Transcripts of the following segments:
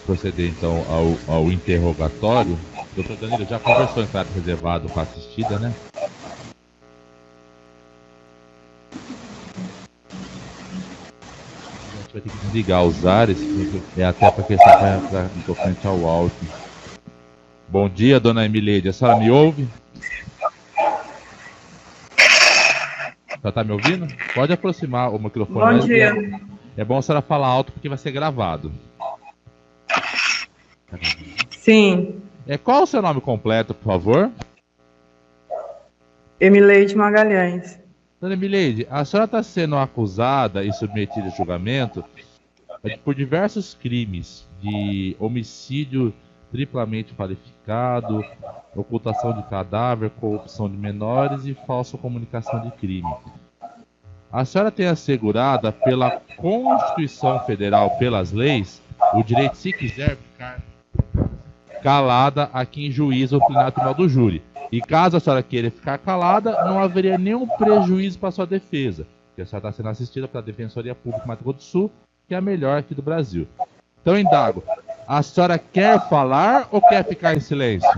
proceder então ao interrogatório. Doutor Danilo, já conversou em caráter reservado com a assistida, né? A gente vai ter que desligar os ares, até para questão tocante ao áudio. Bom dia, dona Emileide. A senhora me ouve? Já tá me ouvindo? Pode aproximar o microfone. Bom dia. É bom a senhora falar alto porque vai ser gravado. Sim. Qual o seu nome completo, por favor? Emileide Magalhães. Dona Emileide, a senhora está sendo acusada e submetida a julgamento por diversos crimes de homicídio triplamente qualificado, ocultação de cadáver, corrupção de menores e falsa comunicação de crime. A senhora tem assegurada pela Constituição Federal, pelas leis, o direito, se quiser, ficar calada aqui em juízo ou plenário tribunal do júri. E caso a senhora queira ficar calada, não haveria nenhum prejuízo para a sua defesa, porque a senhora está sendo assistida pela Defensoria Pública do Mato Grosso do Sul, que é a melhor aqui do Brasil. Então, indago, a senhora quer falar ou quer ficar em silêncio?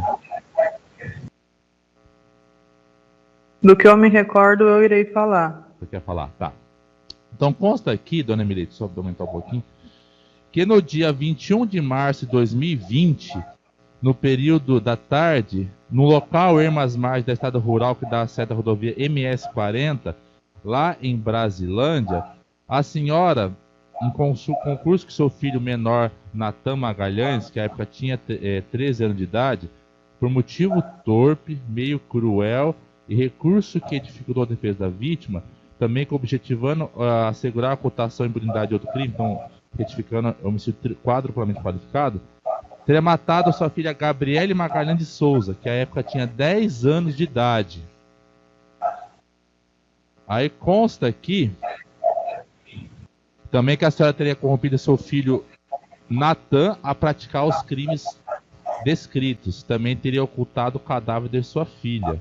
Do que eu me recordo, eu irei falar. Você quer falar? Tá. Então, consta aqui, dona Emileide, só para aumentar um pouquinho, que no dia 21 de março de 2020, no período da tarde, no local Ermas Margens da estrada rural que dá acesso à rodovia MS-40, lá em Brasilândia, a senhora, em concurso que seu filho menor, Natan Magalhães, que à época tinha 13 anos de idade, por motivo torpe, meio cruel e recurso que dificultou a defesa da vítima, também objetivando assegurar a cotação em impunidade de outro crime, então retificando homicídio quadruplamente qualificado, teria matado a sua filha Gabriele Magalhães de Souza, que à época tinha 10 anos de idade. Aí consta aqui também que a senhora teria corrompido seu filho Natan a praticar os crimes descritos. Também teria ocultado o cadáver de sua filha.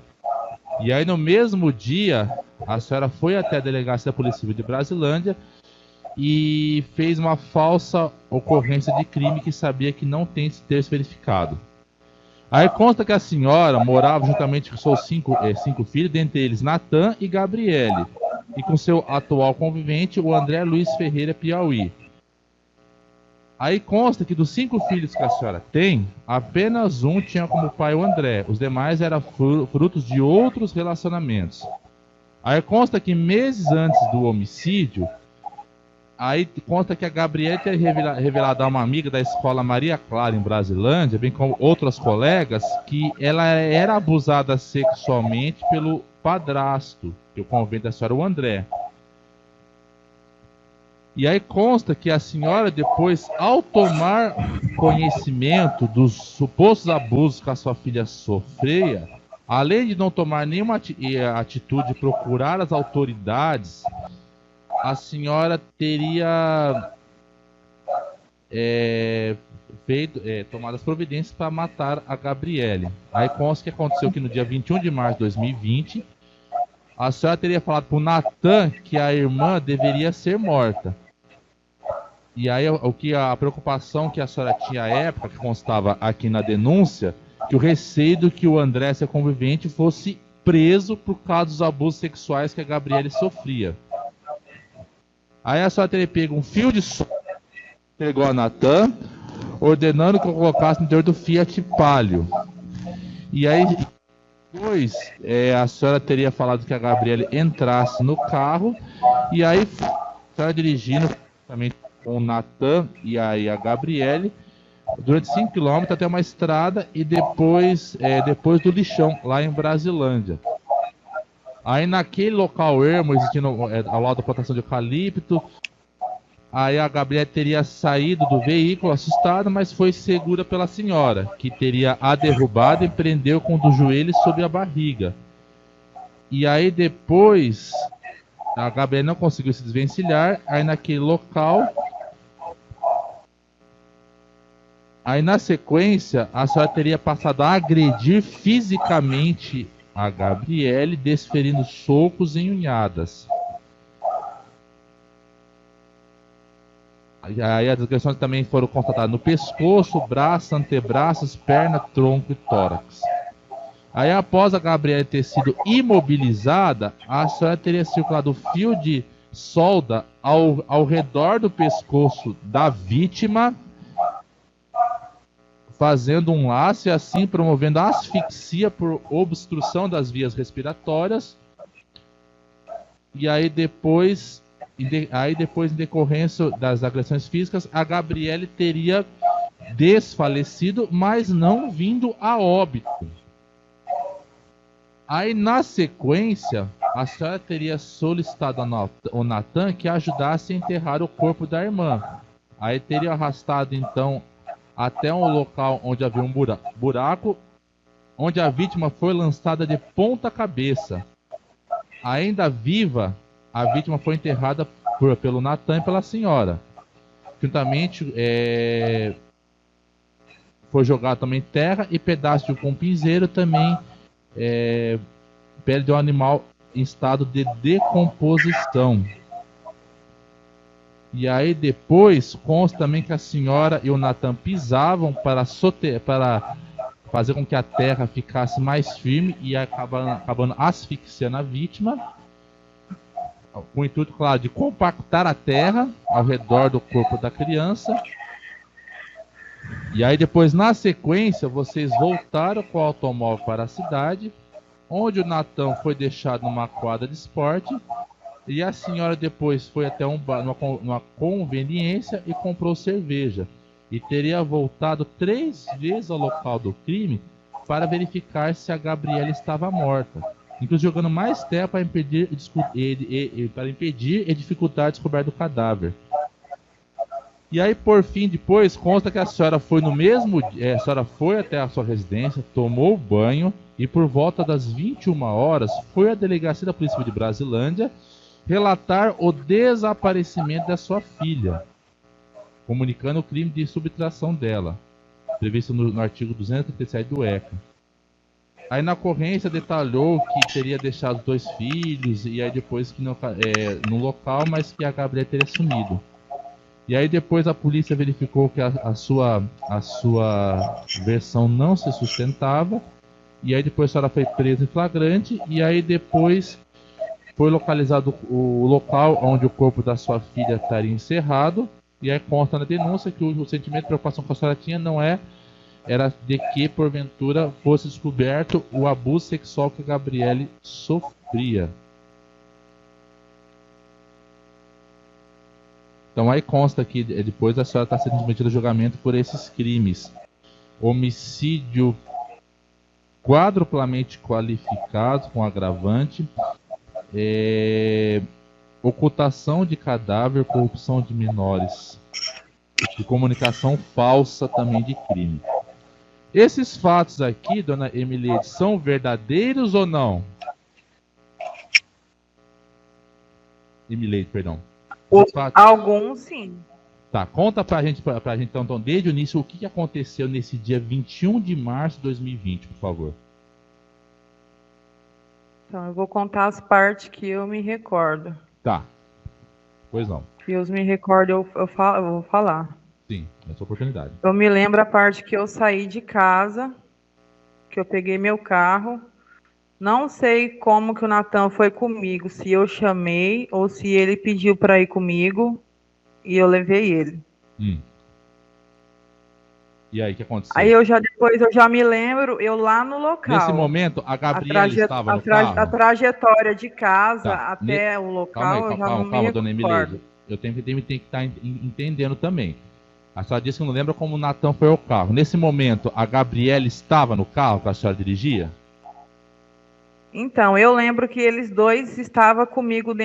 E aí no mesmo dia, a senhora foi até a delegacia da Polícia Civil de Brasilândia e fez uma falsa ocorrência de crime que sabia que não tem ter se verificado. Aí consta que a senhora morava juntamente com seus cinco filhos, dentre eles Natan e Gabriele, e com seu atual convivente, o André Luiz Ferreira Piauí. Aí consta que dos 5 filhos que a senhora tem, apenas um tinha como pai o André, os demais eram frutos de outros relacionamentos. Aí consta que meses antes do homicídio, aí conta que a Gabriele teria revelado a uma amiga da escola Maria Clara em Brasilândia, bem como outras colegas, que ela era abusada sexualmente pelo padrasto, que o convivente da senhora, o André. E aí consta que a senhora depois, ao tomar conhecimento dos supostos abusos que a sua filha sofria, além de não tomar nenhuma atitude de procurar as autoridades, a senhora teria tomado as providências para matar a Gabriele. Aí consta que aconteceu que no dia 21 de março de 2020, a senhora teria falado para o Natan que a irmã deveria ser morta. E aí a preocupação que a senhora tinha à época, que constava aqui na denúncia, que o receio de que o André, seu convivente, fosse preso por causa dos abusos sexuais que a Gabriele sofria. Aí a senhora teria pego um fio de som, entregou a Natan, ordenando que eu colocasse no interior do Fiat Palio. E aí depois a senhora teria falado que a Gabriele entrasse no carro, e aí a senhora dirigindo também com o Natan e aí a Gabriele durante 5 km até uma estrada e depois do lixão, lá em Brasilândia. Aí naquele local ermo, existindo ao lado da plantação de eucalipto, aí a Gabriele teria saído do veículo assustada, mas foi segura pela senhora, que teria a derrubado e prendeu com um dos joelhos sobre a barriga. E aí depois, a Gabriele não conseguiu se desvencilhar, aí naquele local... Aí na sequência, a senhora teria passado a agredir fisicamente a Gabriele, desferindo socos e unhadas. Aí as agressões também foram constatadas no pescoço, braço, antebraços, perna, tronco e tórax. Aí após a Gabriele ter sido imobilizada, a senhora teria circulado fio de solda ao redor do pescoço da vítima, fazendo um laço e assim promovendo a asfixia por obstrução das vias respiratórias. E aí depois, em decorrência das agressões físicas, a Gabriele teria desfalecido, mas não vindo a óbito. Aí na sequência, a senhora teria solicitado ao Natan que ajudasse a enterrar o corpo da irmã. Aí teria arrastado então até um local onde havia um buraco, onde a vítima foi lançada de ponta cabeça. Ainda viva, a vítima foi enterrada pelo Natan e pela senhora. Juntamente foi jogado também terra e pedaço de um compinzeiro também, pele de um animal em estado de decomposição. E aí depois consta também que a senhora e o Natan pisavam para fazer com que a terra ficasse mais firme e acabando asfixiando a vítima, com o intuito, claro, de compactar a terra ao redor do corpo da criança. E aí depois, na sequência, vocês voltaram com o automóvel para a cidade, onde o Natan foi deixado numa quadra de esporte, e a senhora depois foi até numa conveniência e comprou cerveja. E teria voltado 3 vezes ao local do crime para verificar se a Gabriele estava morta, inclusive jogando mais terra para impedir e dificultar a descoberta do cadáver. E aí, por fim, depois, consta que a senhora foi a senhora foi até a sua residência, tomou banho e por volta das 21 horas foi à delegacia da Polícia Civil de Brasilândia relatar o desaparecimento da sua filha, comunicando o crime de subtração dela, previsto no artigo 237 do ECA. Aí na ocorrência detalhou que teria deixado os 2 filhos e aí depois que no local, mas que a Gabriela teria sumido. E aí depois a polícia verificou que a sua versão não se sustentava. E aí depois a senhora foi presa em flagrante. E aí depois foi localizado o local onde o corpo da sua filha estaria encerrado. E aí consta na denúncia que o sentimento de preocupação que a senhora tinha era de que porventura fosse descoberto o abuso sexual que a Gabriele sofria. Então aí consta que depois a senhora está sendo submetida a julgamento por esses crimes: homicídio quadruplamente qualificado com agravante, ocultação de cadáver, corrupção de menores e comunicação falsa também de crime. Esses fatos aqui, dona Emileide, são verdadeiros ou não? Emileide, perdão. Alguns sim. Tá, conta pra gente então, desde o início, o que aconteceu nesse dia 21 de março de 2020, por favor. Então, eu vou contar as partes que eu me recordo. Tá. Pois não. Que eu me recordo, eu vou falar. Sim, é a sua oportunidade. Eu me lembro a parte que eu saí de casa, que eu peguei meu carro. Não sei como que o Natan foi comigo, se eu chamei ou se ele pediu para ir comigo e eu levei ele. E aí, o que aconteceu? Aí depois eu já me lembro, eu lá no local. Nesse momento, a Gabriela estava no carro? A trajetória de casa até o local, calma, dona Emileide. Eu tenho que estar entendendo também. A senhora disse que não lembra como o Natan foi ao carro. Nesse momento, a Gabriela estava no carro que a senhora dirigia? Então, eu lembro que eles dois estavam comigo,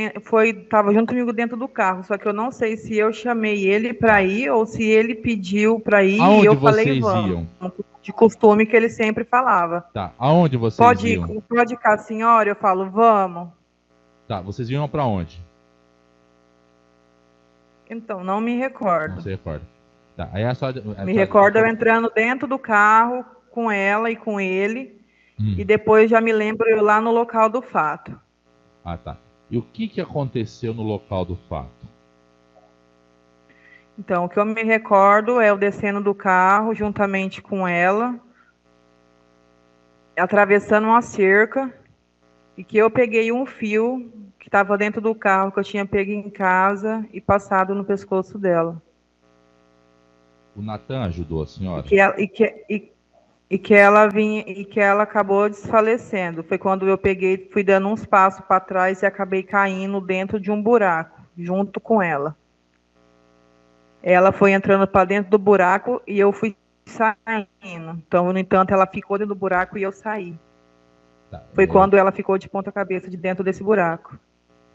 estavam junto comigo dentro do carro, só que eu não sei se eu chamei ele para ir ou se ele pediu para ir. Aonde e eu vocês falei, vamos. iam? De costume que ele sempre falava. Tá, aonde vocês iam? Pode ir com a senhora? Eu falo, vamos. Tá, vocês iam para onde? Então, não me recordo. Não se recorda. Tá, aí me recordo eu entrando dentro do carro com ela e com ele. E depois já me lembro eu lá no local do fato. Ah, tá. E o que aconteceu no local do fato? Então, o que eu me recordo é eu descendo do carro juntamente com ela, atravessando uma cerca, e que eu peguei um fio que estava dentro do carro que eu tinha pego em casa e passado no pescoço dela. O Natan ajudou a E senhora? que ela, e que ela vinha e que ela acabou desfalecendo. Foi quando eu peguei, fui dando uns passos para trás e acabei caindo dentro de um buraco, junto com ela. Ela foi entrando para dentro do buraco e eu fui saindo. Então, no entanto, ela ficou dentro do buraco e eu saí. Tá, Foi quando ela ficou de ponta cabeça de dentro desse buraco.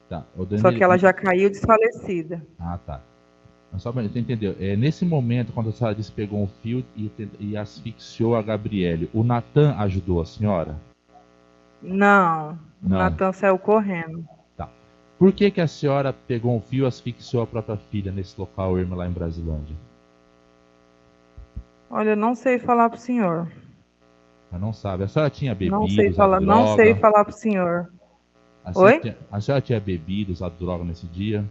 tá. Só que ela já caiu desfalecida. Ah, tá. Mas só pra você entender, nesse momento, quando a senhora disse que pegou um fio e asfixiou a Gabriele, o Natan ajudou a senhora? Não, o Não. Natan saiu correndo. Tá. Por que que a senhora pegou um fio e asfixiou a própria filha nesse local, Irma, lá em Brasilândia? Olha, eu não sei falar pro senhor. Ela não sabe. A senhora tinha bebido, Não sei usado falar, droga? não sei falar pro senhor. Oi? A senhora tinha bebido, usado droga nesse dia?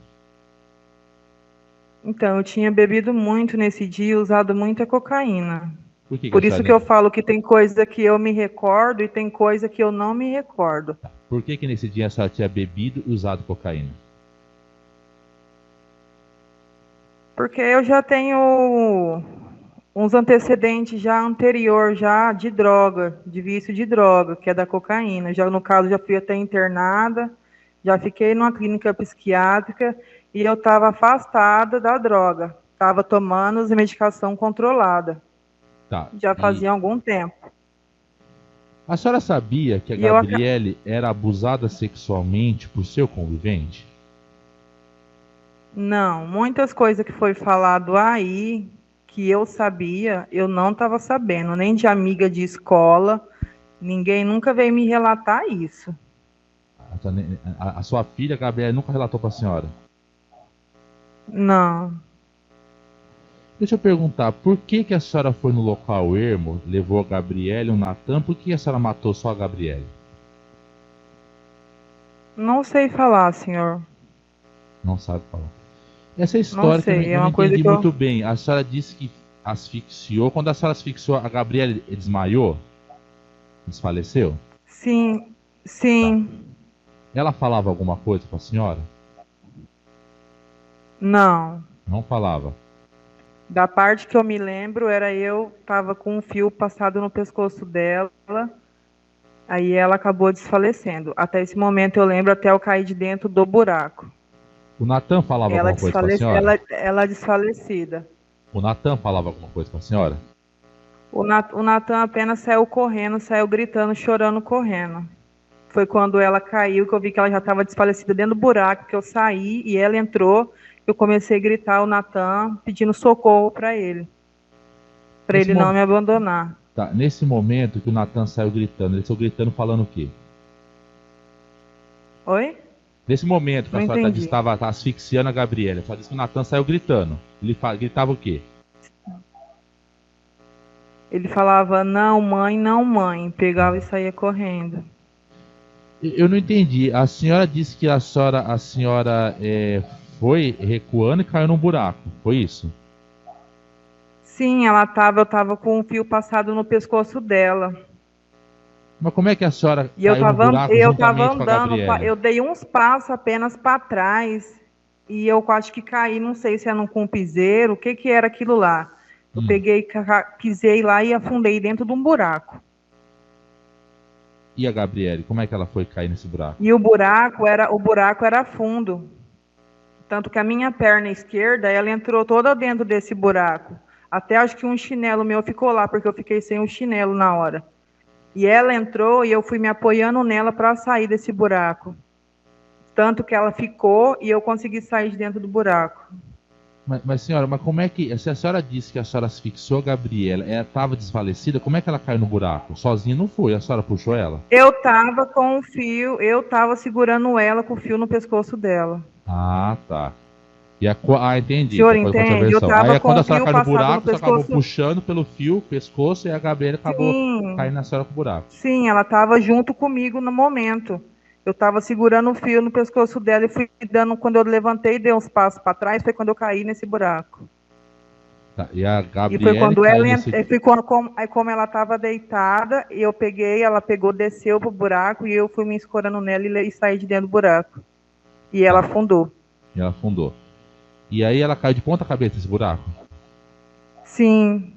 Então, eu tinha bebido muito nesse dia e usado muita cocaína. Por que Por a isso senhora que eu falo que tem coisa que eu me recordo e tem coisa que eu não me recordo. Por que nesse dia a senhora tinha bebido e usado cocaína? Porque eu já tenho uns antecedentes já anterior já de droga, de vício de droga, que é da cocaína. Já no caso já fui até internada, já fiquei numa clínica psiquiátrica e eu estava afastada da droga. Estava tomando as medicação controlada. Tá. Já fazia algum tempo. A senhora sabia que a Gabriele era abusada sexualmente por seu convivente? Não, muitas coisas que foi falado aí, que eu sabia, eu não estava sabendo, nem de amiga de escola, ninguém nunca veio me relatar isso. A sua filha, Gabriele, nunca relatou para a senhora? Não. Deixa eu perguntar, por que a senhora foi no local ermo, levou a Gabriele e o Natan, por que a senhora matou só a Gabriele? Não sei falar, senhor. Não sabe falar. Essa história que eu não entendi muito bem. A senhora disse que asfixiou. Quando a senhora asfixiou, a Gabriele desmaiou? Desfaleceu? Sim, sim. Tá. Ela falava alguma coisa para a senhora? Não. Não falava. Da parte que eu me lembro, era eu estava com um fio passado no pescoço dela, aí ela acabou desfalecendo. Até esse momento eu lembro até eu cair de dentro do buraco. O Natan falava alguma coisa para a senhora? Ela desfalecida. O Natan falava alguma coisa para a senhora? O Natan apenas saiu correndo, saiu gritando, chorando, correndo. Foi quando ela caiu que eu vi que ela já estava desfalecida dentro do buraco, que eu saí e ela entrou. Eu comecei a gritar o Natan, pedindo socorro para ele não me abandonar. Tá, nesse momento que o Natan saiu gritando, ele saiu gritando falando o quê? Oi? Nesse momento que a senhora estava asfixiando a Gabriela, só disse que o Natan saiu gritando. Ele gritava o quê? Ele falava, não mãe, pegava e saía correndo. Eu não entendi. A senhora disse que a senhora foi recuando e caiu num buraco, foi isso? Sim, eu estava com um fio passado no pescoço dela. Mas como é que a senhora caiu no buraco juntamente com a Gabriela? Eu dei uns passos apenas para trás e eu quase que caí, não sei se era um piseiro, o que era aquilo lá. Eu pisei lá e afundei dentro de um buraco. E a Gabriele, como é que ela foi cair nesse buraco? E o buraco era fundo. Tanto que a minha perna esquerda, ela entrou toda dentro desse buraco. Até acho que um chinelo meu ficou lá, porque eu fiquei sem o chinelo na hora. E ela entrou e eu fui me apoiando nela para sair desse buraco. Tanto que ela ficou e eu consegui sair de dentro do buraco. Mas senhora, como é que... Se a senhora disse que a senhora asfixiou a Gabriela, ela estava desfalecida, como é que ela caiu no buraco? Sozinha não foi, a senhora puxou ela? Eu estava com o fio, eu estava segurando ela com o fio no pescoço dela. Ah, tá. Entendi. O senhor entende? Eu estava aí com quando a o senhora fio caiu no buraco, você acabou puxando pelo fio, pescoço, e a Gabriela acabou caindo na senhora com o buraco. Sim, ela estava junto comigo no momento. Eu estava segurando o fio no pescoço dela e fui dando, quando eu levantei e dei uns passos para trás, foi quando eu caí nesse buraco. Tá, e a E foi Gabriele quando caiu ela nesse. aí como ela estava deitada, eu peguei, ela pegou, desceu pro buraco e eu fui me escorando nela e saí de dentro do buraco. E ela Tá, afundou. e ela afundou. E aí ela caiu de ponta cabeça nesse buraco. Sim,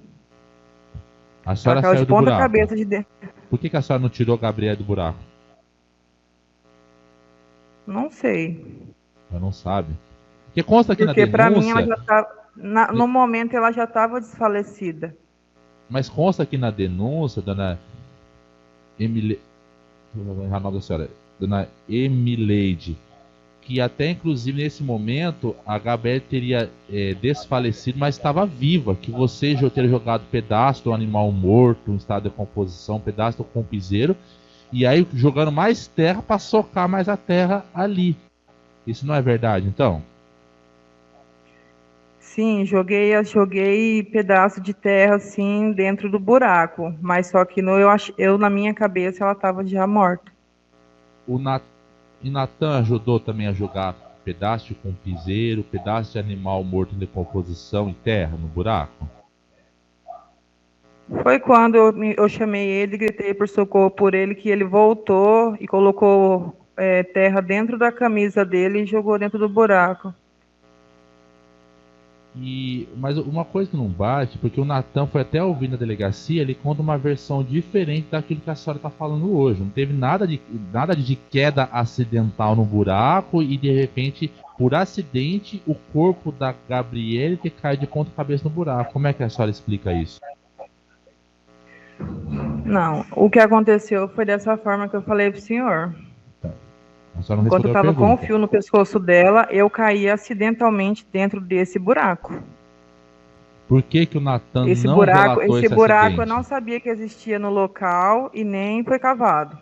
A ela senhora caiu de saiu do ponta buraco. cabeça de dentro. Por que a senhora não tirou a Gabriele do buraco? Não sei. Ela não sabe. Porque consta aqui na Porque para mim ela denúncia, já estava. No momento ela já estava desfalecida. mas consta aqui na denúncia, dona Emile... Vou errar o nome da senhora. Dona Emileide, que até inclusive nesse momento a Gabriele teria desfalecido, mas estava viva, que você teria jogado pedaço do animal morto, em estado de decomposição, pedaço do compizeiro, e aí jogando mais terra para socar mais a terra ali. Isso não é verdade, então? Sim, joguei pedaço de terra assim dentro do buraco, mas só que eu na minha cabeça ela estava já morta. O E Natan ajudou também a jogar pedaço de compizeiro, pedaço de animal morto em decomposição em terra, no buraco? Foi quando eu chamei ele, gritei por socorro por ele, que ele voltou e colocou terra dentro da camisa dele e jogou dentro do buraco. Mas uma coisa que não bate, porque o Natan foi até ouvir na delegacia, ele conta uma versão diferente daquilo que a senhora está falando hoje. Não teve nada de queda acidental no buraco e de repente, por acidente, o corpo da Gabriele ter caído de ponta cabeça no buraco. Como é que a senhora explica isso? Não, o que aconteceu foi dessa forma que eu falei pro senhor. A senhora não Enquanto eu respondeu a estava com o pergunta. fio no pescoço dela, eu caí acidentalmente dentro desse buraco. Por que que o Natan Esse não buraco, relatou esse esse buraco eu acidente? não sabia que existia no local e nem foi cavado.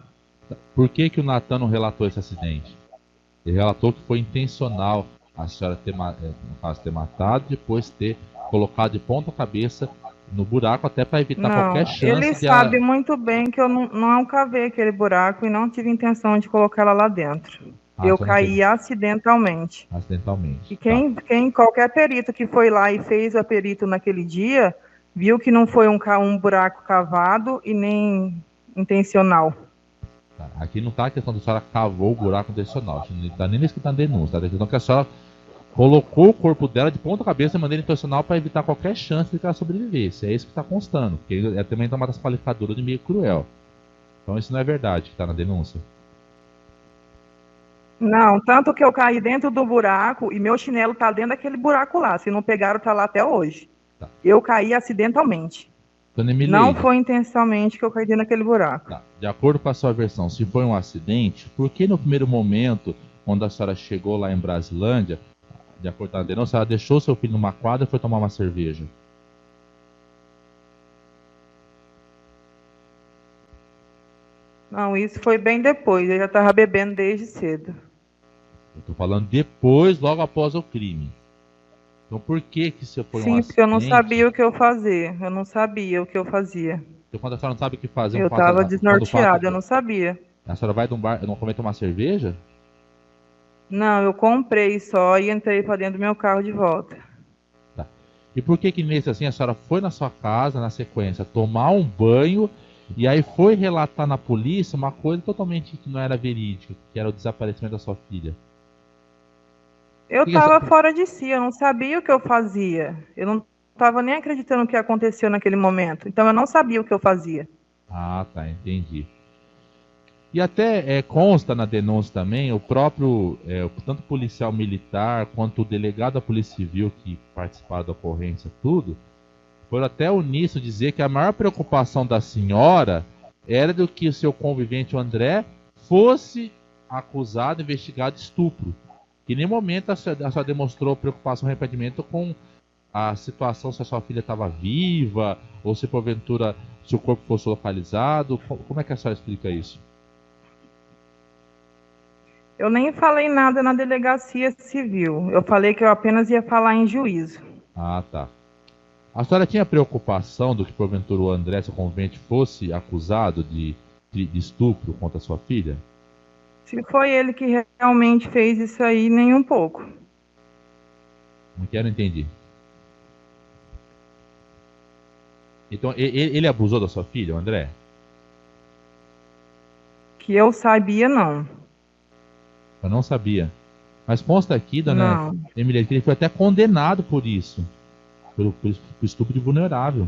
Por que que o Natan não relatou esse acidente? Ele relatou que foi intencional a senhora no caso, ter matado e depois ter colocado de ponta cabeça no buraco até para evitar qualquer Não, ele chance de ela. sabe muito bem que eu não cavei aquele buraco e não tive intenção de colocar ela lá dentro. Ah, a Eu senhora não teve caí acidentalmente. acidentalmente. E Tá. qualquer perito que foi lá e fez a perito naquele dia, viu que não foi um buraco cavado e nem intencional. Tá. Aqui não está a questão da senhora cavou o buraco intencional. Não está nem escutando denúncia. Tá? A questão que a senhora colocou o corpo dela de ponta cabeça de maneira intencional para evitar qualquer chance de que ela sobrevivesse. É isso que está constando. Porque é também uma das qualificadoras de meio cruel. Então isso não é verdade que está na denúncia. Não, tanto que eu caí dentro do buraco e meu chinelo tá dentro daquele buraco lá. Se não pegaram, tá lá até hoje. Tá. Eu caí acidentalmente. Dona Emileide, Não foi intencionalmente que eu caí dentro daquele buraco. tá. De acordo com a sua versão, se foi um acidente, por que no primeiro momento, quando a senhora chegou lá em Brasilândia, de acordo com a denúncia, ela deixou seu filho numa quadra e foi tomar uma cerveja? Não, isso foi bem depois. Eu já estava bebendo desde cedo. Eu tô falando depois, logo após o crime. Então por que que se foi um Sim, porque eu não acidente? sabia o que eu fazia. Eu não sabia o que eu fazia. Então quando a senhora não sabe o que fazer, Eu estava desnorteada, eu não sabia. a senhora vai de um bar, não come tomar cerveja? Não, eu comprei só e entrei para dentro do meu carro de volta. Tá. E por que que nesse assim a senhora foi na sua casa, na sequência, tomar um banho e aí foi relatar na polícia uma coisa totalmente que não era verídica, que era o desaparecimento da sua filha? Eu Que que estava essa- fora de si, eu não sabia o que eu fazia. Eu não estava nem acreditando no que aconteceu naquele momento. Então eu não sabia o que eu fazia. Ah, tá, entendi. E até consta na denúncia também, o próprio, tanto o policial militar quanto o delegado da Polícia Civil que participaram da ocorrência, tudo, foram até uníssono dizer que a maior preocupação da senhora era do que o seu convivente o André fosse acusado, investigado de estupro. Que em nenhum momento a senhora demonstrou preocupação, arrependimento com a situação se a sua filha estava viva, ou se porventura se o corpo fosse localizado. Como é que a senhora explica isso? Eu nem falei nada na delegacia civil. Eu falei que eu apenas ia falar em juízo. Ah, tá. A senhora tinha preocupação do que porventura o André, seu convivente, fosse acusado de estupro contra a sua filha? Se foi ele que realmente fez isso aí, nem um pouco. Não quero entender. Então, ele abusou da sua filha, o André? Que eu sabia, não. Eu não sabia. Mas consta aqui, dona Não. Emília, que ele foi até condenado por isso. Por estupro de vulnerável.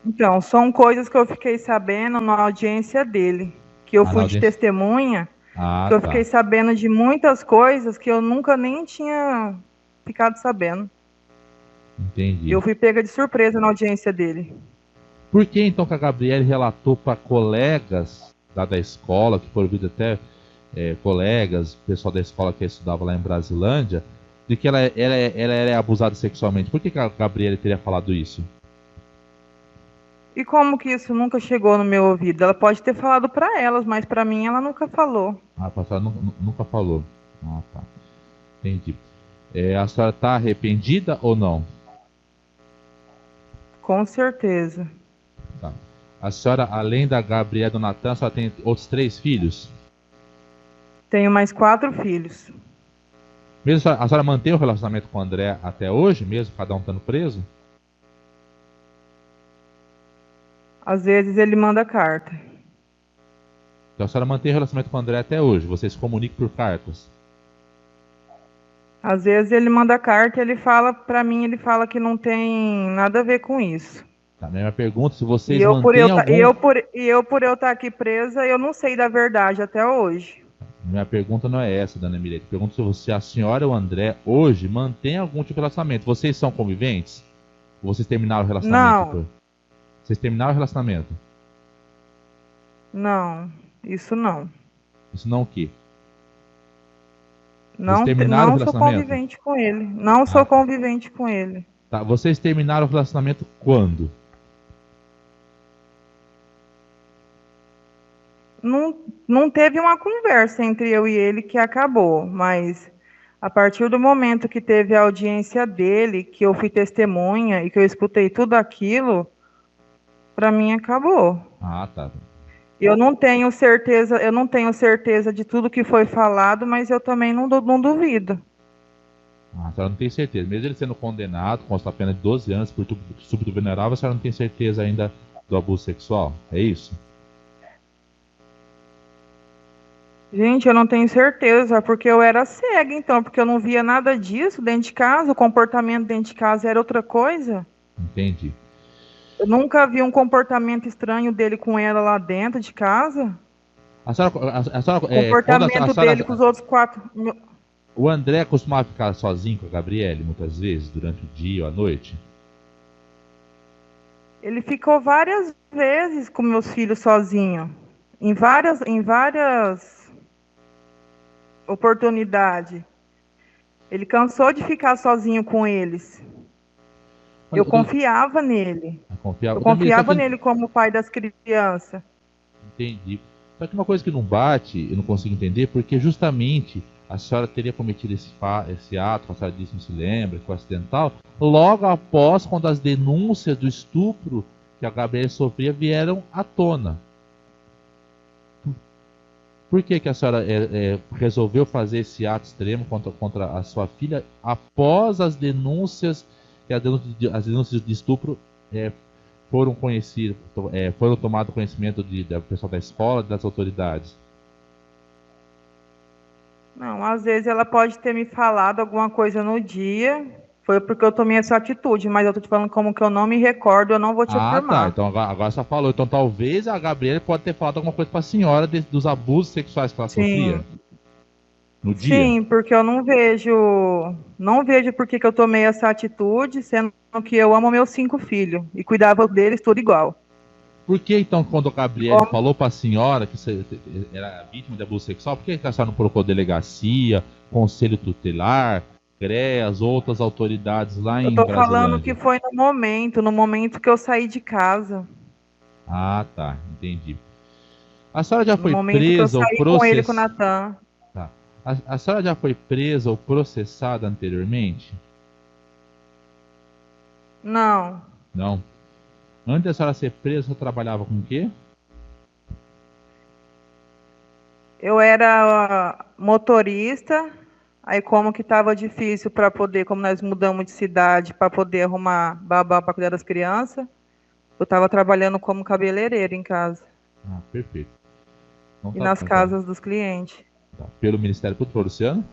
Então, são coisas que eu fiquei sabendo na audiência dele. Que eu Ah, na fui de audiência. testemunha, Ah, que eu tá. fiquei sabendo de muitas coisas que eu nunca nem tinha ficado sabendo. Entendi. Eu fui pega de surpresa na audiência dele. Por que então que a Gabriele relatou para colegas da escola, que por vida até colegas, pessoal da escola que estudava lá em Brasilândia, de que ela era abusada sexualmente? Por que a Gabriele teria falado isso? E como que isso nunca chegou no meu ouvido? Ela pode ter falado para elas, mas para mim ela nunca falou. A pastora nunca falou. Ah, tá. Entendi. A senhora está arrependida ou não? Com certeza. Tá. A senhora, além da Gabriela e do Natan, a senhora tem outros 3 filhos? Tenho mais 4 filhos. Mesmo a senhora mantém o relacionamento com o André até hoje, mesmo cada um estando preso? Às vezes ele manda carta. Então a senhora mantém o relacionamento com o André até hoje, vocês se comunicam por cartas? Às vezes ele manda carta e ele fala para mim, ele fala que não tem nada a ver com isso. Tá, minha pergunta é se E vocês eu por mantêm eu ta- e algum... eu por e eu por eu estar aqui presa, eu não sei da verdade até hoje. Minha pergunta não é essa, dona Emília. Pergunto se a senhora e o André hoje mantêm algum tipo de relacionamento. Vocês são conviventes? Ou vocês terminaram o relacionamento? Não, Vocês terminaram o relacionamento? não, isso não. Isso não o quê? Vocês Não, terminaram o não sou relacionamento? convivente com ele. Não Ah, sou convivente com ele. tá. Vocês terminaram o relacionamento quando? Não, não teve uma conversa entre eu e ele que acabou, mas a partir do momento que teve a audiência dele, que eu fui testemunha e que eu escutei tudo aquilo, para mim acabou. Ah, tá. Eu não tenho certeza de tudo que foi falado, mas eu também não duvido. Ah, a senhora não tem certeza. Mesmo ele sendo condenado, com a pena de 12 anos por estupro vulnerável, a senhora não tem certeza ainda do abuso sexual? É isso? Gente, eu não tenho certeza, porque eu era cega, então, porque eu não via nada disso dentro de casa, o comportamento dentro de casa era outra coisa. Entendi. Eu nunca vi um comportamento estranho dele com ela lá dentro de casa. A senhora, a senhora, O quando comportamento dele com os outros 4. o André costumava ficar sozinho com a Gabriele muitas vezes, durante o dia ou a noite? Ele ficou várias vezes com meus filhos sozinho. Em várias oportunidades. Ele cansou de ficar sozinho com eles. Eu confiava nele. Confiava. Eu Dona Emília, só confiava que nele como pai das crianças. entendi. Só que uma coisa que não bate, eu não consigo entender, porque justamente a senhora teria cometido esse ato, a senhora disse não se lembra, que foi acidental, logo após quando as denúncias do estupro que a Gabriela sofria vieram à tona. Por que a senhora resolveu fazer esse ato extremo contra a sua filha após as denúncias, que as denúncias de estupro foram conhecidas, foram tomado conhecimento da pessoal da escola, das autoridades? Não, às vezes ela pode ter me falado alguma coisa no dia, foi porque eu tomei essa atitude, mas eu tô te falando como que eu não me recordo, eu não vou te Ah, tá. afirmar. Então agora você falou. Então talvez a Gabriela pode ter falado alguma coisa para a senhora dos abusos sexuais que ela sofria Sim, no dia. sim, porque eu não vejo por que que eu tomei essa atitude, sendo que eu amo meus 5 filhos e cuidava deles tudo igual. Por que então, quando a Gabriela falou para a senhora que você era vítima de abuso sexual, por que a senhora não colocou delegacia, conselho tutelar, CREAS, outras autoridades lá Eu em tô falando que Brasilândia? foi no momento que eu saí de casa, Ah, tá, entendi. A senhora já no foi momento que eu presa ou saí com ele com o processada? Natan. Tá. A senhora já foi presa ou processada anteriormente? Não, Não. Antes da senhora ser presa, você trabalhava com o quê? eu era motorista, aí como que estava difícil para poder, como nós mudamos de cidade, para poder arrumar babá para cuidar das crianças, Eu estava trabalhando como cabeleireira em casa. Ah, perfeito. Então E tá nas bom, casas dos clientes. tá. Pelo Ministério Público, Luciano?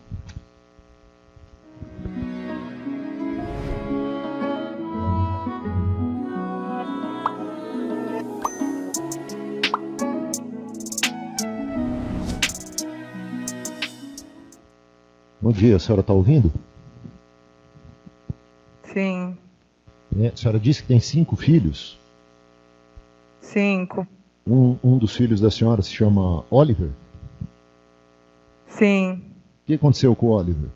Bom dia, a senhora está ouvindo? Sim, A senhora disse que tem 5 filhos. 5. Um dos filhos da senhora se chama Oliver. Sim. O que aconteceu com o Oliver?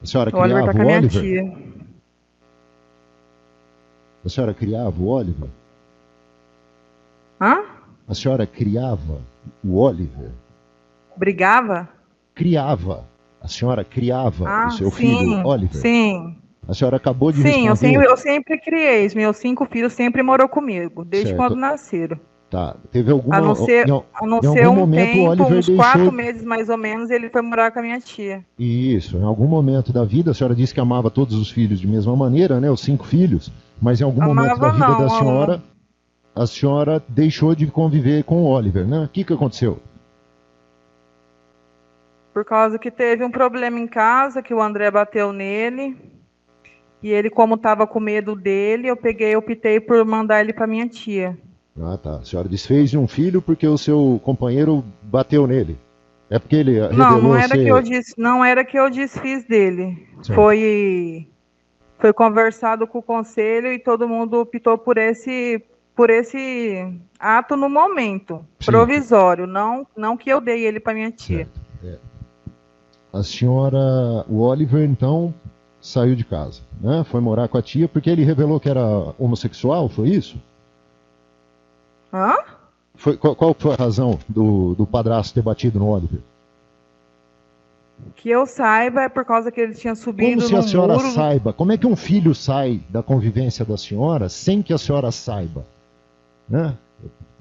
A senhora O Oliver criava tá com o a minha Oliver? tia. A senhora criava o Oliver? Hã? A senhora criava o Oliver? Brigava? Criava. A senhora criava o seu sim, filho Oliver? sim. A senhora acabou de Sim, responder. eu sempre criei. Os meus 5 filhos sempre morou comigo, desde Certo. quando nasceram. Tá. Teve alguma... A não ser em um algum momento o tempo, Oliver uns deixou... 4 meses mais ou menos, ele foi morar com a minha tia. Isso, em algum momento da vida, a senhora disse que amava todos os filhos de mesma maneira, né? Os 5 filhos, mas em algum momento da vida da senhora, a senhora deixou de conviver com o Oliver, né? O que aconteceu? Por causa que teve um problema em casa, que o André bateu nele. E ele, como estava com medo dele, eu optei por mandar ele para minha tia. Ah, tá. A senhora desfez de um filho porque o seu companheiro bateu nele. É porque ele revelou Não era ser... que eu disse, não era que eu desfiz dele. Certo. Foi conversado com o conselho e todo mundo optou por esse ato no momento, Sim. provisório, não que eu dei ele para minha tia. Certo. É. A senhora, o Oliver, então, saiu de casa, né? Foi morar com a tia porque ele revelou que era homossexual, foi isso? Hã? Qual foi a razão do padrasto ter batido no Oliver? Que eu saiba é por causa que ele tinha subido Como se no a senhora muro. saiba? Como é que um filho sai da convivência da senhora sem que a senhora saiba? Né?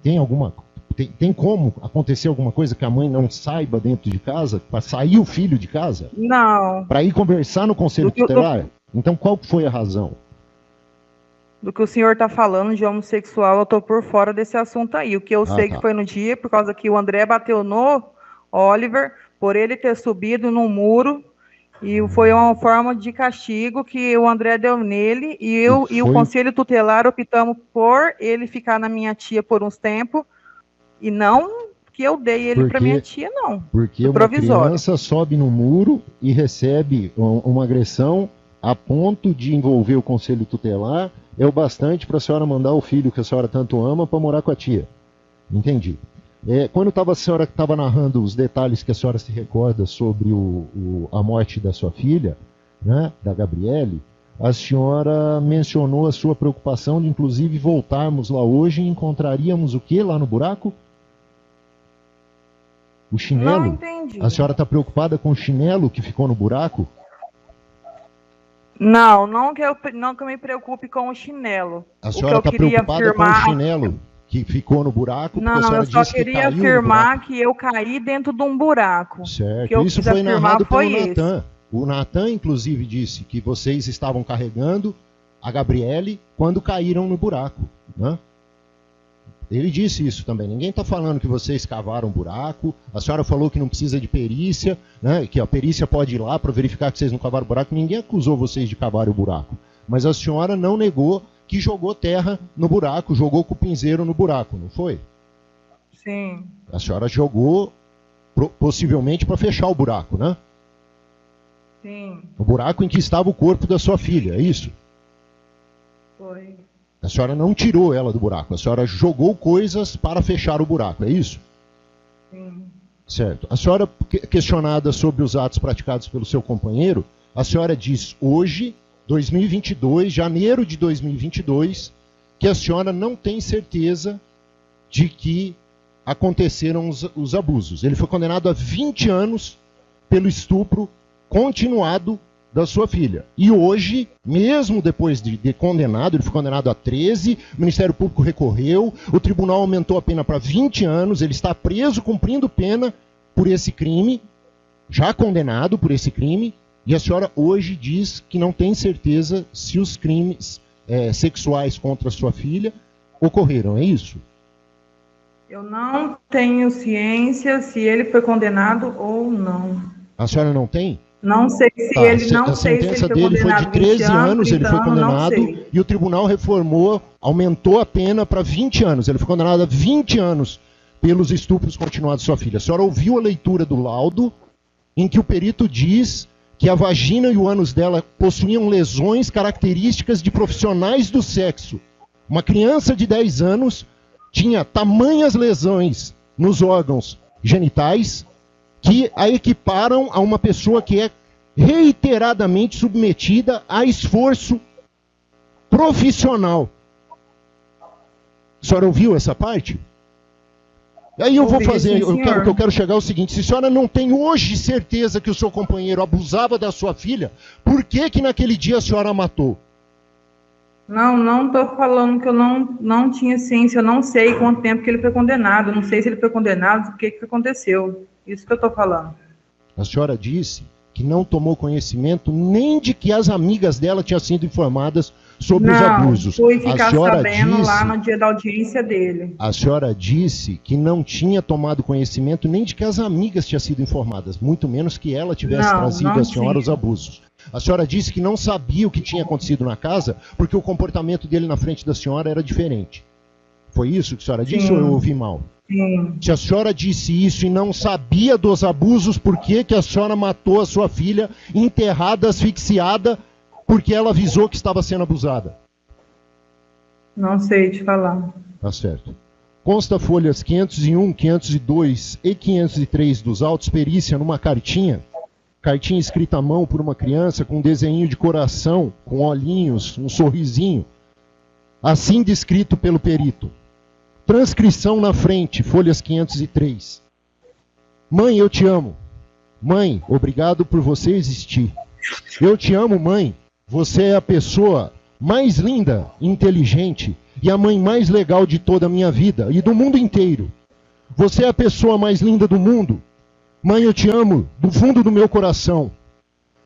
Tem como acontecer alguma coisa que a mãe não saiba dentro de casa, para sair o filho de casa? Não. Para ir conversar no conselho tutelar? Então qual foi a razão? Do que o senhor está falando de homossexual, eu estou por fora desse assunto aí. O que eu sei que foi no dia, por causa que o André bateu no Oliver, por ele ter subido no muro, e foi uma forma de castigo que o André deu nele, e o conselho tutelar optamos por ele ficar na minha tia por uns tempos, e não que eu dei ele para minha tia, não. Porque uma criança sobe no muro e recebe uma agressão a ponto de envolver o conselho tutelar, é o bastante para a senhora mandar o filho que a senhora tanto ama para morar com a tia. Entendi. Quando a senhora estava narrando os detalhes que a senhora se recorda sobre a morte da sua filha, né, da Gabriele, a senhora mencionou a sua preocupação de, inclusive, voltarmos lá hoje e encontraríamos o que lá no buraco? O chinelo? Não entendi. A senhora está preocupada com o chinelo que ficou no buraco? Não que eu me preocupe com o chinelo. A senhora está preocupada com o chinelo que ficou no buraco? Não, eu só queria afirmar que eu caí dentro de um buraco. Certo, isso foi narrado pelo Natan. O Natan, inclusive, disse que vocês estavam carregando a Gabriele quando caíram no buraco, né? Ele disse isso também. Ninguém está falando que vocês cavaram um buraco. A senhora falou que não precisa de perícia, né? Que a perícia pode ir lá para verificar que vocês não cavaram buraco. Ninguém acusou vocês de cavar o buraco. Mas a senhora não negou que jogou terra no buraco, jogou cupinzeiro no buraco, não foi? Sim. A senhora jogou possivelmente para fechar o buraco, né? Sim. O buraco em que estava o corpo da sua filha, é isso? Foi. A senhora não tirou ela do buraco, a senhora jogou coisas para fechar o buraco, é isso? Sim. Certo. A senhora, questionada sobre os atos praticados pelo seu companheiro, a senhora diz hoje, 2022, janeiro de 2022, que a senhora não tem certeza de que aconteceram os abusos. Ele foi condenado a 20 anos pelo estupro continuado da sua filha. E hoje, mesmo depois de condenado, ele foi condenado a 13, o Ministério Público recorreu, o tribunal aumentou a pena para 20 anos, ele está preso cumprindo pena por esse crime, já condenado por esse crime, e a senhora hoje diz que não tem certeza se os crimes sexuais contra a sua filha ocorreram, é isso? Eu não tenho ciência se ele foi condenado ou não. A senhora não tem? Não sei se ele A sentença dele foi de 13 anos, ele foi condenado e o tribunal reformou, aumentou a pena para 20 anos. Ele foi condenado a 20 anos pelos estupros continuados de sua filha. A senhora ouviu a leitura do laudo em que o perito diz que a vagina e o ânus dela possuíam lesões características de profissionais do sexo. Uma criança de 10 anos tinha tamanhas lesões nos órgãos genitais que a equiparam a uma pessoa que é reiteradamente submetida a esforço profissional. A senhora ouviu essa parte? Aí eu vou fazer, o que eu quero chegar é o seguinte: se a senhora não tem hoje certeza que o seu companheiro abusava da sua filha, por que que naquele dia a senhora matou? Não estou falando que eu não tinha ciência, eu não sei quanto tempo que ele foi condenado, não sei se ele foi condenado, o que aconteceu. Isso que eu estou falando. A senhora disse que não tomou conhecimento nem de que as amigas dela tinham sido informadas sobre os abusos. Não, fui ficar sabendo lá no dia da audiência dele. A senhora disse que não tinha tomado conhecimento nem de que as amigas tinham sido informadas, muito menos que ela tivesse trazido à senhora os abusos. A senhora disse que não sabia o que tinha acontecido na casa porque o comportamento dele na frente da senhora era diferente. Foi isso que a senhora disse ou eu ouvi mal? Sim. Se a senhora disse isso e não sabia dos abusos, por que que a senhora matou a sua filha enterrada, asfixiada, porque ela avisou que estava sendo abusada? Não sei te falar. Tá certo. Consta folhas 501, 502 e 503 dos autos, perícia numa cartinha escrita à mão por uma criança com um desenho de coração, com olhinhos, um sorrisinho, assim descrito pelo perito. Transcrição na frente, folhas 503. Mãe, eu te amo. Mãe, obrigado por você existir. Eu te amo, mãe. Você é a pessoa mais linda, inteligente e a mãe mais legal de toda a minha vida e do mundo inteiro. Você é a pessoa mais linda do mundo. Mãe, eu te amo do fundo do meu coração.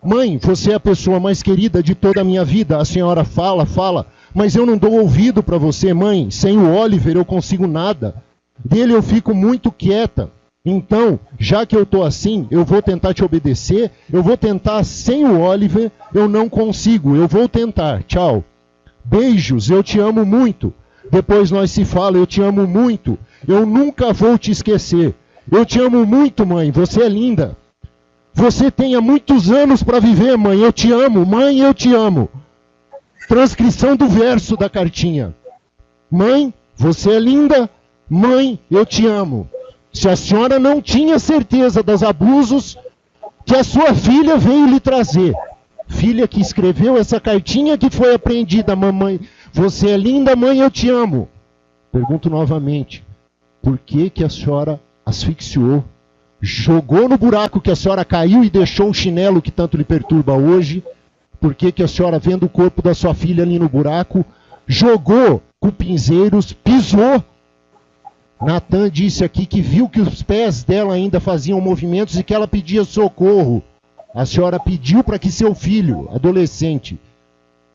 Mãe, você é a pessoa mais querida de toda a minha vida. A senhora fala, mas eu não dou ouvido para você, mãe. Sem o Oliver eu consigo nada. Dele eu fico muito quieta. Então, já que eu estou assim, eu vou tentar te obedecer. Eu vou tentar sem o Oliver, eu não consigo. Eu vou tentar. Tchau. Beijos, eu te amo muito. Depois nós se fala, eu te amo muito. Eu nunca vou te esquecer. Eu te amo muito, mãe. Você é linda. Você tem há muitos anos para viver, mãe. Eu te amo. Mãe, eu te amo. Transcrição do verso da cartinha. Mãe, você é linda. Mãe, eu te amo. Se a senhora não tinha certeza dos abusos que a sua filha veio lhe trazer. Filha que escreveu essa cartinha que foi apreendida, mamãe. Você é linda, mãe, eu te amo. Pergunto novamente. Por que que a senhora asfixiou, jogou no buraco que a senhora caiu e deixou o chinelo que tanto lhe perturba hoje? Por que que a senhora, vendo o corpo da sua filha ali no buraco, jogou cupinzeiros, pisou? Natan disse aqui que viu que os pés dela ainda faziam movimentos e que ela pedia socorro. A senhora pediu para que seu filho, adolescente,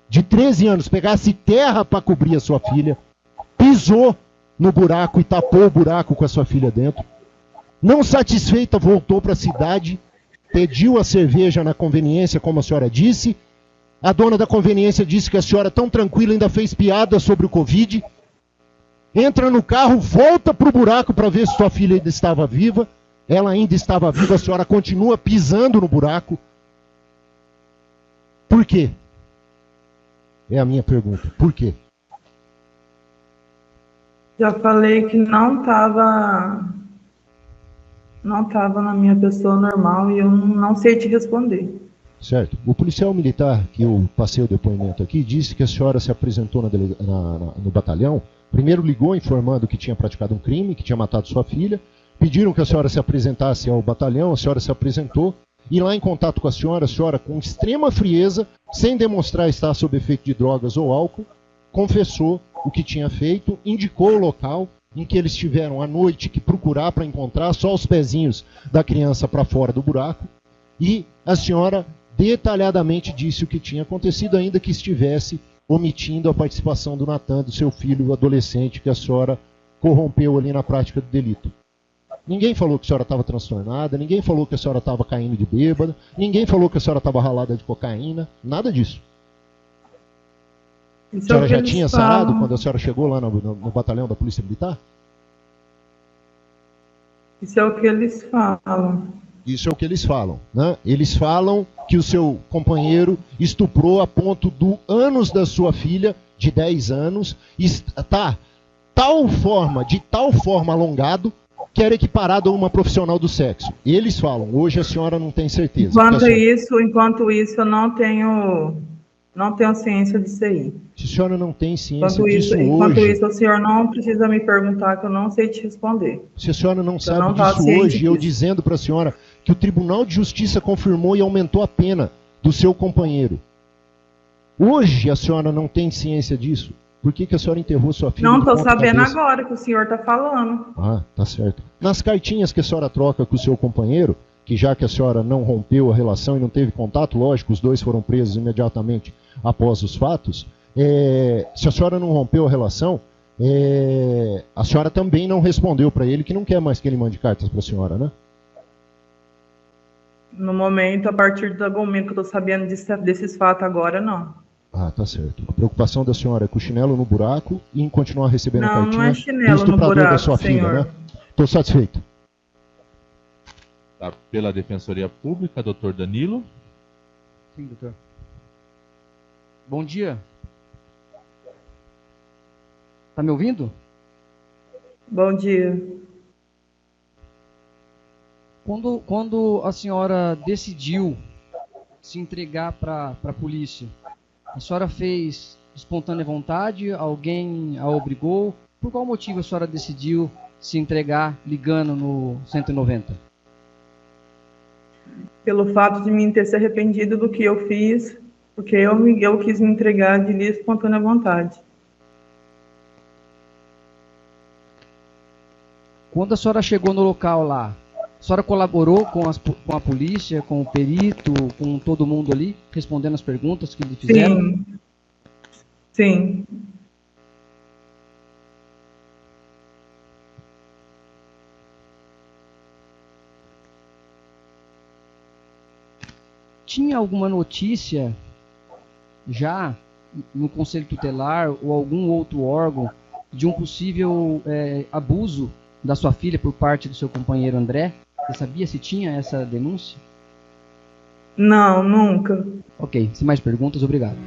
de 13 anos, pegasse terra para cobrir a sua filha, pisou no buraco e tapou o buraco com a sua filha dentro. Não satisfeita, voltou para a cidade, pediu a cerveja na conveniência, como a senhora disse. A dona da conveniência disse que a senhora, tão tranquila, ainda fez piada sobre o Covid. Entra no carro, volta para o buraco para ver se sua filha ainda estava viva. Ela ainda estava viva, a senhora continua pisando no buraco. Por quê? É a minha pergunta. Por quê? Já falei que não estava na minha pessoa normal e eu não sei te responder. Certo. O policial militar que eu passei o depoimento aqui disse que a senhora se apresentou no batalhão. Primeiro ligou informando que tinha praticado um crime, que tinha matado sua filha. Pediram que a senhora se apresentasse ao batalhão, a senhora se apresentou. E lá em contato com a senhora com extrema frieza, sem demonstrar estar sob efeito de drogas ou álcool, confessou o que tinha feito, indicou o local em que eles tiveram à noite que procurar para encontrar só os pezinhos da criança para fora do buraco, e a senhora detalhadamente disse o que tinha acontecido, ainda que estivesse omitindo a participação do Natan, do seu filho adolescente, que a senhora corrompeu ali na prática do delito. Ninguém falou que a senhora estava transtornada, ninguém falou que a senhora estava caindo de bêbada, ninguém falou que a senhora estava ralada de cocaína, nada disso. A senhora já tinha sarado quando a senhora chegou lá no batalhão da Polícia Militar? Isso é o que eles falam. Isso é o que eles falam, né? Eles falam que o seu companheiro estuprou a ponto do ânus da sua filha, de 10 anos, está de tal forma alongado, que era equiparado a uma profissional do sexo. Eles falam, hoje a senhora não tem certeza. Enquanto isso, eu não tenho ciência disso aí. Se a senhora não tem ciência disso hoje... Enquanto isso, o senhor não precisa me perguntar, que eu não sei te responder. Se a senhora não sabe disso hoje, eu dizendo para a senhora que o Tribunal de Justiça confirmou e aumentou a pena do seu companheiro. Hoje a senhora não tem ciência disso. Por que a senhora enterrou sua filha? Não estou sabendo agora que o senhor está falando. Ah, tá certo. Nas cartinhas que a senhora troca com o seu companheiro, que já que a senhora não rompeu a relação e não teve contato, lógico, os dois foram presos imediatamente após os fatos, se a senhora não rompeu a relação, a senhora também não respondeu para ele que não quer mais que ele mande cartas para a senhora, né? No momento, a partir do momento que eu estou sabendo desses fatos agora, não. Ah, tá certo. A preocupação da senhora é com o chinelo no buraco e em continuar recebendo a cartinha não é chinelo no buraco, da sua senhor. filha, né? Estou satisfeito. Tá, pela Defensoria Pública, doutor Danilo. Sim, doutor. Bom dia. Tá me ouvindo? Bom dia. Quando a senhora decidiu se entregar para a polícia, a senhora fez de espontânea vontade? Alguém a obrigou? Por qual motivo a senhora decidiu se entregar ligando no 190? Pelo fato de mim ter se arrependido do que eu fiz, porque eu quis me entregar de livre espontânea vontade. Quando a senhora chegou no local lá, a senhora colaborou com a polícia, com o perito, com todo mundo ali, respondendo as perguntas que lhe fizeram? Sim. Tinha alguma notícia já no Conselho Tutelar ou algum outro órgão de um possível abuso da sua filha por parte do seu companheiro André? Você sabia se tinha essa denúncia? Não, nunca. Ok, sem mais perguntas, obrigado.